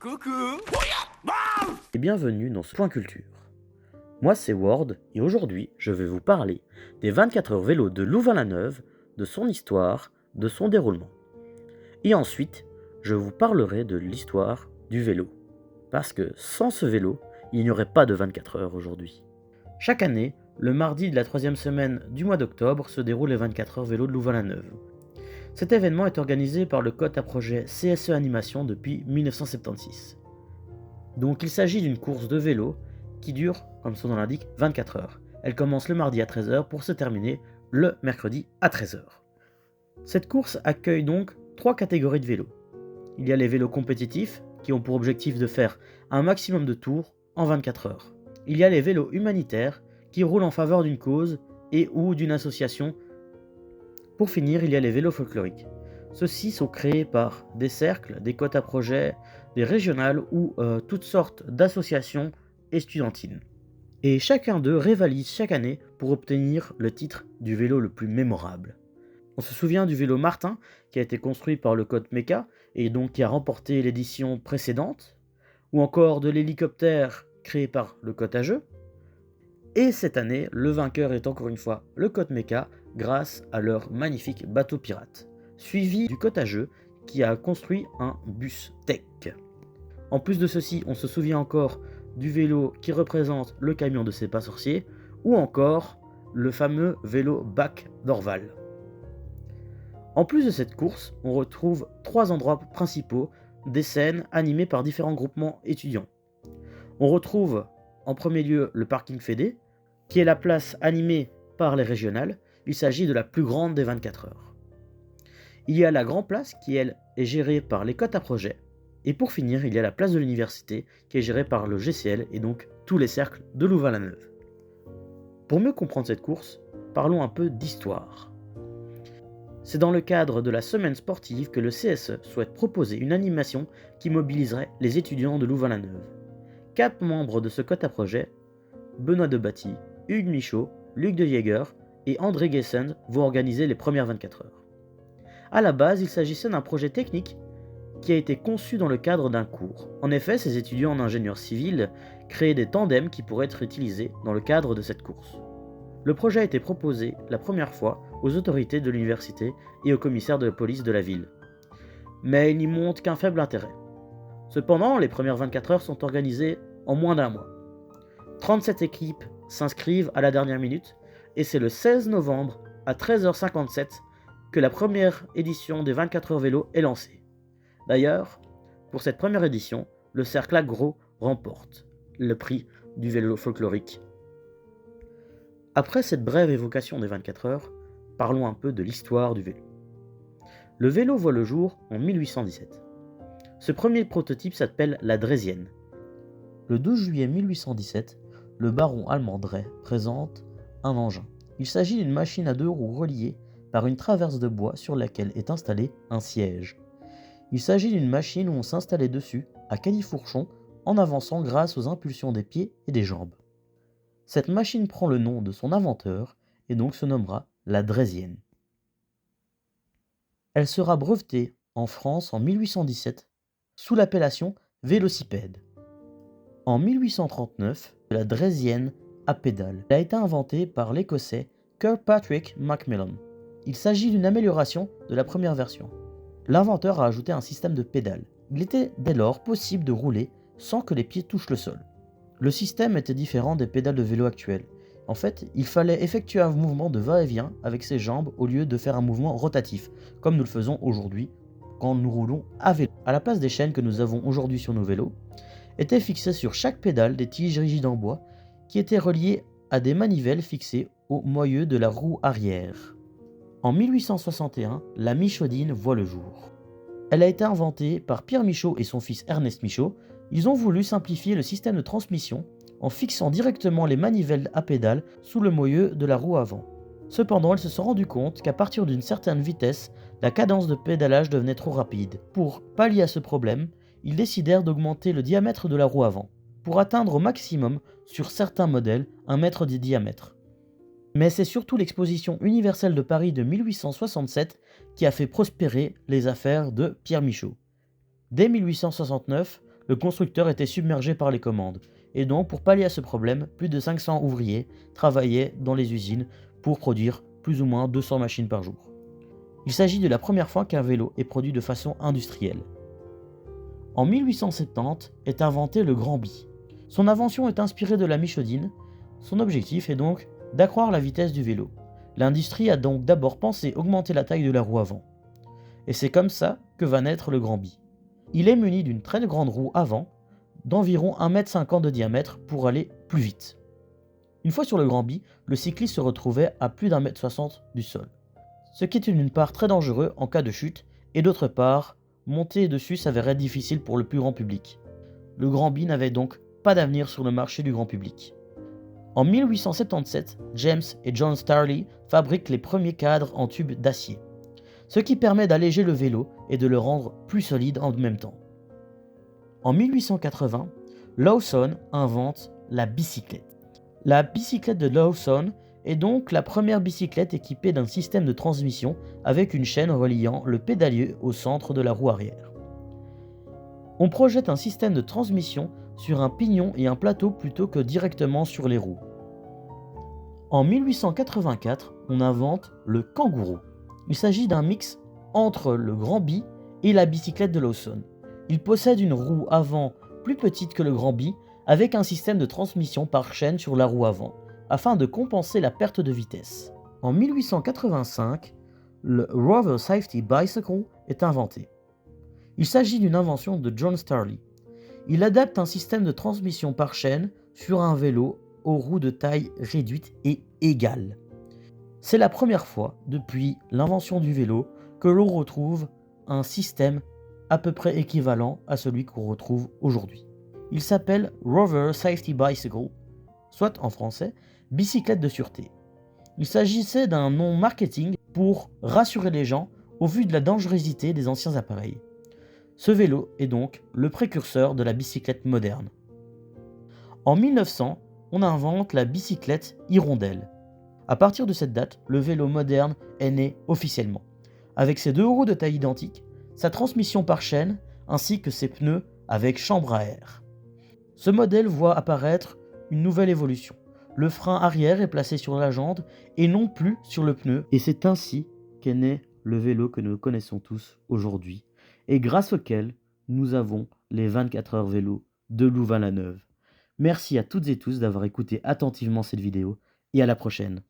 Coucou. Et bienvenue dans ce Point Culture. Moi c'est Ward et aujourd'hui je vais vous parler des 24 heures vélo de Louvain-la-Neuve, de son histoire, de son déroulement. Et ensuite, je vous parlerai de l'histoire du vélo. Parce que sans ce vélo, il n'y aurait pas de 24 heures aujourd'hui. Chaque année, le mardi de la troisième semaine du mois d'octobre se déroulent les 24 heures vélo de Louvain-la-Neuve. Cet événement est organisé par le COT à projet CSE Animation depuis 1976. Donc il s'agit d'une course de vélo qui dure, comme son nom l'indique, 24 heures. Elle commence le mardi à 13 h pour se terminer le mercredi à 13 h. Cette course accueille donc 3 catégories de vélos. Il y a les vélos compétitifs qui ont pour objectif de faire un maximum de tours en 24 heures. Il y a les vélos humanitaires qui roulent en faveur d'une cause et ou d'une association. Pour finir, il y a les vélos folkloriques. Ceux-ci sont créés par des cercles, des cotes à projets, des régionales ou toutes sortes d'associations estudiantines. Et chacun d'eux rivalise chaque année pour obtenir le titre du vélo le plus mémorable. On se souvient du vélo Martin qui a été construit par le COT MECA et donc qui a remporté l'édition précédente, ou encore de l'hélicoptère créé par le COT AGE. Et cette année, le vainqueur est encore une fois le COT MECA grâce à leur magnifique bateau pirate, suivi du COT AGE qui a construit un bus tech. En plus de ceci, on se souvient encore du vélo qui représente le camion de C'est pas sorcier, ou encore le fameux vélo Bac d'Orval. En plus de cette course, on retrouve 3 endroits principaux, des scènes animées par différents groupements étudiants. On retrouve en premier lieu le parking Fédé, qui est la place animée par les régionales. Il s'agit de la plus grande des 24 heures. Il y a la Grand Place qui, elle, est gérée par les cotes à projet. Et pour finir, il y a la place de l'université qui est gérée par le GCL et donc tous les cercles de Louvain-la-Neuve. Pour mieux comprendre cette course, parlons un peu d'histoire. C'est dans le cadre de la semaine sportive que le CSE souhaite proposer une animation qui mobiliserait les étudiants de Louvain-la-Neuve. 4 membres de ce cote à projet, Benoît Debatty, Hugues Michaud, Luc de Jaeger et André Guessend vont organiser les premières 24 heures. A la base, il s'agissait d'un projet technique qui a été conçu dans le cadre d'un cours. En effet, ces étudiants en ingénieur civil créaient des tandems qui pourraient être utilisés dans le cadre de cette course. Le projet a été proposé la première fois aux autorités de l'université et au commissaire de police de la ville. Mais il n'y montre qu'un faible intérêt. Cependant, les premières 24 heures sont organisées en moins d'un mois. 37 équipes s'inscrivent à la dernière minute et c'est le 16 novembre à 13h57 que la première édition des 24 heures vélo est lancée. D'ailleurs, pour cette première édition, le cercle Agro remporte le prix du vélo folklorique. Après cette brève évocation des 24 heures, parlons un peu de l'histoire du vélo. Le vélo voit le jour en 1817. Ce premier prototype s'appelle la Draisienne. Le 12 juillet 1817, le baron allemand Drey présente un engin. Il s'agit d'une machine à 2 roues reliée par une traverse de bois sur laquelle est installé un siège. Il s'agit d'une machine où on s'installait dessus, à califourchon, en avançant grâce aux impulsions des pieds et des jambes. Cette machine prend le nom de son inventeur et donc se nommera la Draisienne. Elle sera brevetée en France en 1817 sous l'appellation vélocipède. En 1839, la Draisienne à pédale a été inventée par l'Écossais Kirkpatrick Macmillan. Il s'agit d'une amélioration de la première version. L'inventeur a ajouté un système de pédales. Il était dès lors possible de rouler sans que les pieds touchent le sol. Le système était différent des pédales de vélo actuelles. En fait, il fallait effectuer un mouvement de va-et-vient avec ses jambes au lieu de faire un mouvement rotatif, comme nous le faisons aujourd'hui quand nous roulons à vélo. À la place des chaînes que nous avons aujourd'hui sur nos vélos, étaient fixées sur chaque pédale des tiges rigides en bois qui étaient reliées à des manivelles fixées au moyeu de la roue arrière. En 1861, la Michaudine voit le jour. Elle a été inventée par Pierre Michaud et son fils Ernest Michaud. Ils ont voulu simplifier le système de transmission en fixant directement les manivelles à pédales sous le moyeu de la roue avant. Cependant, ils se sont rendus compte qu'à partir d'une certaine vitesse, la cadence de pédalage devenait trop rapide. Pour pallier à ce problème, ils décidèrent d'augmenter le diamètre de la roue avant, pour atteindre au maximum, sur certains modèles, 1 mètre de diamètre. Mais c'est surtout l'exposition universelle de Paris de 1867 qui a fait prospérer les affaires de Pierre Michaud. Dès 1869, le constructeur était submergé par les commandes. Et donc, pour pallier à ce problème, plus de 500 ouvriers travaillaient dans les usines pour produire plus ou moins 200 machines par jour. Il s'agit de la première fois qu'un vélo est produit de façon industrielle. En 1870 est inventé le Grand Bi. Son invention est inspirée de la Micheline. Son objectif est donc d'accroître la vitesse du vélo. L'industrie a donc d'abord pensé augmenter la taille de la roue avant. Et c'est comme ça que va naître le Grand Bi. Il est muni d'une très grande roue avant, d'environ 1,50 m de diamètre pour aller plus vite. Une fois sur le Grand Bi, le cycliste se retrouvait à plus d'1,60 m du sol. Ce qui est d'une part très dangereux en cas de chute, et d'autre part, monter dessus s'avérait difficile pour le plus grand public. Le Grand Bi n'avait donc pas d'avenir sur le marché du grand public. En 1877, James et John Starley fabriquent les premiers cadres en tube d'acier, ce qui permet d'alléger le vélo et de le rendre plus solide en même temps. En 1880, Lawson invente la bicyclette. La bicyclette de Lawson est donc la première bicyclette équipée d'un système de transmission avec une chaîne reliant le pédalier au centre de la roue arrière. On projette un système de transmission sur un pignon et un plateau plutôt que directement sur les roues. En 1884, on invente le kangourou. Il s'agit d'un mix entre le Grand Bi et la bicyclette de Lawson. Il possède une roue avant plus petite que le Grand Bi avec un système de transmission par chaîne sur la roue avant, afin de compenser la perte de vitesse. En 1885, le Rover Safety Bicycle est inventé. Il s'agit d'une invention de John Starley. Il adapte un système de transmission par chaîne sur un vélo aux roues de taille réduite et égale. C'est la première fois depuis l'invention du vélo que l'on retrouve un système à peu près équivalent à celui qu'on retrouve aujourd'hui. Il s'appelle Rover Safety Bicycle, soit en français bicyclette de sûreté. Il s'agissait d'un nom marketing pour rassurer les gens au vu de la dangerosité des anciens appareils. Ce vélo est donc le précurseur de la bicyclette moderne. En 1900, on invente la bicyclette hirondelle. À partir de cette date, le vélo moderne est né officiellement, avec ses deux roues de taille identique, sa transmission par chaîne, ainsi que ses pneus avec chambre à air. Ce modèle voit apparaître une nouvelle évolution. Le frein arrière est placé sur la jante et non plus sur le pneu, et c'est ainsi qu'est né le vélo que nous connaissons tous aujourd'hui, et grâce auquel nous avons les 24 heures vélo de Louvain-la-Neuve. Merci à toutes et tous d'avoir écouté attentivement cette vidéo, et à la prochaine.